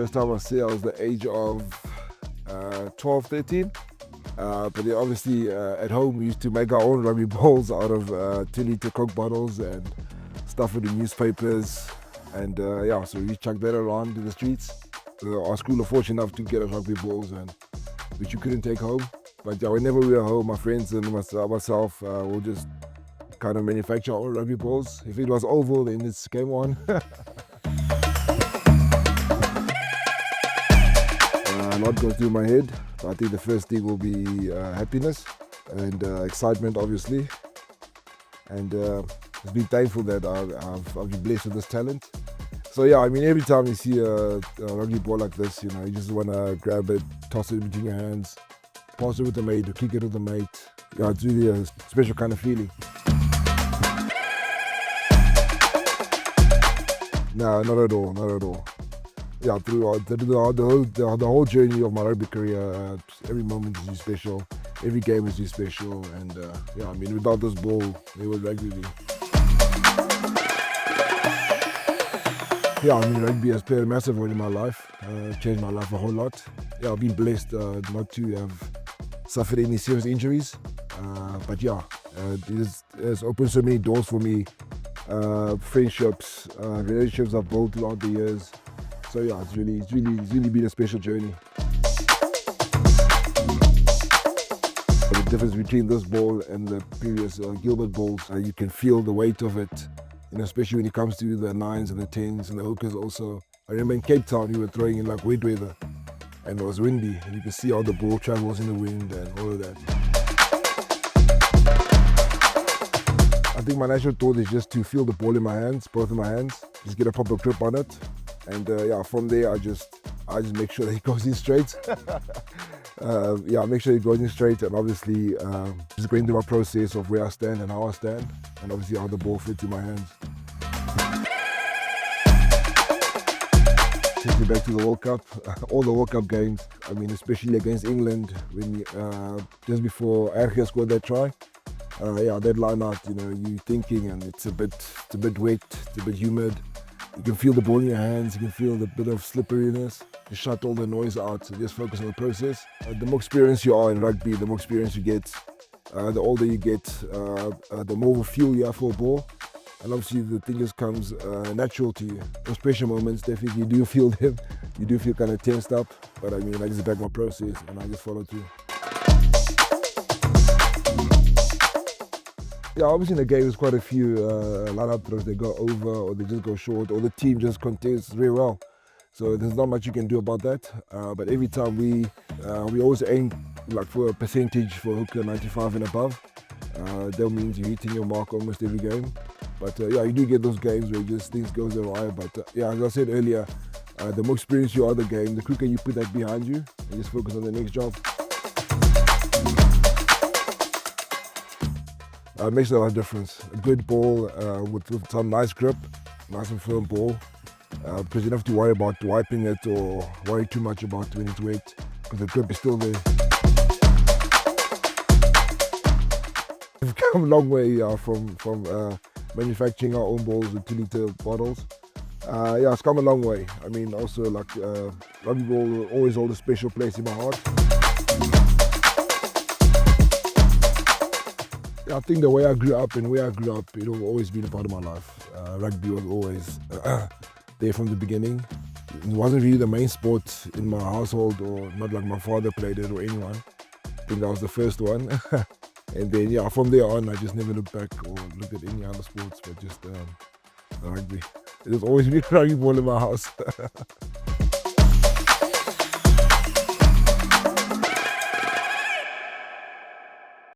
first time I see I was the age of 12, 13. But then obviously at home we used to make our own rugby balls out of 2-litre Coke bottles and stuff with the newspapers. And yeah, so we chucked that around in the streets. Our school was fortunate enough to get us rugby balls, which you couldn't take home. But yeah, whenever we were home, my friends and myself will just kind of manufacture our own rugby balls. If it was oval, then it's game on. A lot goes through my head. I think the first thing will be happiness and excitement, obviously. And just being thankful that I've been blessed with this talent. So yeah, I mean, every time you see a rugby ball like this, you know, you just want to grab it, toss it between your hands, pass it with the mate, or kick it with the mate. Yeah, it's really a special kind of feeling. No, not at all, not at all. Yeah, throughout the whole journey of my rugby career, every moment is really special, every game is really special, and yeah, I mean, without this ball, it would rugby be. Yeah, I mean, rugby has played a massive role in my life, changed my life a whole lot. Yeah, I've been blessed not to have suffered any serious injuries, but yeah, it has opened so many doors for me, friendships, relationships I've built throughout the years. So yeah, it's really been a special journey. The difference between this ball and the previous Gilbert balls, you can feel the weight of it, you know, especially when it comes to the 9s and the 10s and the hookers also. I remember in Cape Town, we were throwing in like wet weather and it was windy, and you can see how the ball travels in the wind and all of that. I think my natural thought is just to feel the ball in my hands, both in my hands, just get a proper grip on it. And yeah, from there I just make sure that it goes in straight. Yeah, make sure it goes in straight, and obviously just going through my process of where I stand and how I stand, and obviously how the ball fits in my hands. Taking back to the World Cup, all the World Cup games, I mean, especially against England, when just before Erge scored that try. Yeah, that line out, you know, you thinking, and it's a bit wet, it's a bit humid. You can feel the ball in your hands, you can feel the bit of slipperiness. You shut all the noise out, so just focus on the process. The more experienced you are in rugby, the more experience you get. The older you get, the more feel you have for a ball. And obviously the thing just comes natural to you. Those pressure moments, definitely you do feel them. You do feel kind of tensed up, but I mean, I just back my process and I just follow through. Yeah, obviously in the game there's quite a few line-up throws. They go over or they just go short, or the team just contests very well. So there's not much you can do about that. But every time we always aim like for a percentage for hooker 95 and above. That means you're hitting your mark almost every game. But yeah, you do get those games where just things goes awry. But yeah, as I said earlier, the more experienced you are in the game, the quicker you put that behind you and just focus on the next job. It makes a lot of difference. A good ball with some nice grip, nice and firm ball, because you don't have to worry about wiping it or worry too much about when it's wet, because the grip is still there. We've come a long way from manufacturing our own balls with 2-litre bottles. Yeah, it's come a long way. I mean, also like rugby ball will always hold a special place in my heart. I think the way I grew up and where I grew up, it will always been a part of my life. Rugby was always there from the beginning. It wasn't really the main sport in my household, or not like my father played it or anyone. I think that was the first one. And then yeah, from there on, I just never looked back or looked at any other sports, but just rugby. There's always been rugby ball in my house.